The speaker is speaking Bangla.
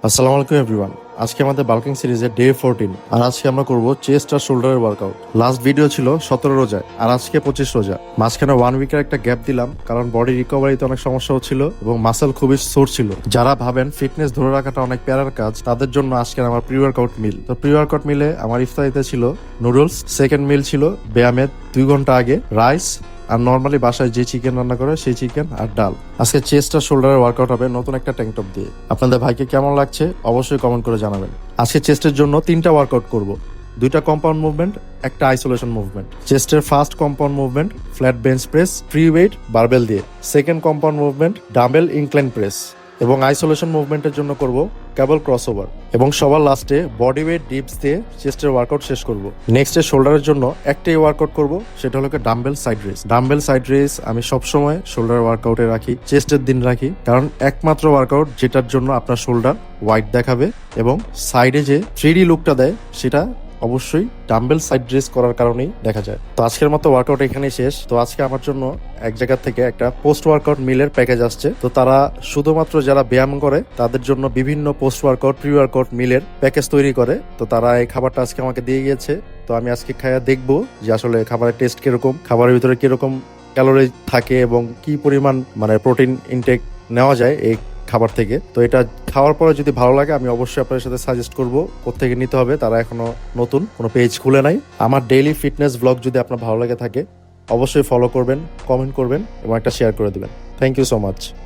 আসসালামু আলাইকুম এভরিওয়ান। আজকে আমাদের বাল্কিং সিরিজের ডে 14, আর আজকে আমরা করব চেস্ট আর শোল্ডারের ওয়ার্কআউট। লাস্ট ভিডিও ছিল 17 রোজায়, আর আজকে 25 রোজা। মাঝখানে 1 উইকের একটা গ্যাপ দিলাম, কারণ বডি রিকভারিতে অনেক সমস্যা হচ্ছিল এবং মাসেল খুবই সোর ছিল। যারা ভাবেন ফিটনেস ধরে রাখাটা অনেক প্যারার কাজ, তাদের জন্য আজকে আমার প্রি ওয়ার্কআউট মিল। তো প্রি ওয়ার্কআউট মিলে আমার ইফতারিতে ছিল নুডলস, সেকেন্ড মিল ছিল ব্যায়ামের 2 ঘন্টা আগে রাইস, আর নর্মালি বাসায় যে চিকেন রান্না করে সেই চিকেন আর ডাল। আজকে চেস্ট আর শোল্ডারের ওয়ার্কআউট হবে নতুন একটা ট্যাঙ্ক টপ দিয়ে। আপনাদের ভাইকে কেমন লাগছে অবশ্যই কমেন্ট করে জানাবেন। আজকে চেস্টের জন্য 3টা ওয়ার্কআউট করব, 2টা কম্পাউন্ড মুভমেন্ট, একটা আইসোলেশন মুভমেন্ট। চেস্টের first compound movement flat bench press free weight barbell দিয়ে, second compound movement dumbbell incline press, এবং আইসোলেশন মুভমেন্টের জন্য করব কেবল ক্রসওভার, এবং সবার লাস্টে বডি ওয়েট ডিপস দিয়ে চেস্টের ওয়ার্কআউট শেষ করব। নেক্সটে শোল্ডারের জন্য একটাই ওয়ার্কআউট করব, সেটা হলো dumbbell side race. Dumbbell side race আমি সবসময় শোল্ডার ওয়ার্কআউটে রাখি, চেস্টের দিন রাখি, কারণ একমাত্র ওয়ার্কআউট যেটার জন্য আপনার শোল্ডার ওয়াইড দেখাবে এবং সাইডে যে 3D লুকটা দেয় সেটা অবশ্যই ডাম্বেল সাইড রেস করার কারণেই দেখা যায়। তো আজকের মতো ওয়ার্কআউট এখানেই শেষ। তো আজকে আমার জন্য এক জায়গা থেকে একটা পোস্ট ওয়ার্কআউট মিলের প্যাকেজ আসছে। তো তারা শুধুমাত্র যারা ব্যায়াম করে তাদের জন্য বিভিন্ন পোস্ট ওয়ার্কআউট প্রি ওয়ার্কআউট মিলের প্যাকেজ তৈরি করে। তো তারা এই খাবারটা আজকে আমাকে দিয়ে গিয়েছে। তো আমি আজকে খাইয়া দেখবো যে আসলে খাবারের টেস্ট কিরকম, খাবারের ভিতরে কিরকম ক্যালোরি থাকে এবং কি পরিমাণ প্রোটিন ইনটেক নেওয়া যায় এই খাবার থেকে। তো এটা খাওয়ার পরে যদি ভালো লাগে আমি অবশ্যই আপনাদের সাথে সাজেস্ট করব কোত্থেকে নিতে হবে। তারা এখনো নতুন কোনো পেজ খুলে নাই। আমার ডেইলি ফিটনেস ব্লগ যদি আপনার ভালো লাগে থাকে অবশ্যই ফলো করবেন, কমেন্ট করবেন এবং একটা শেয়ার করে দিবেন। Thank you so much.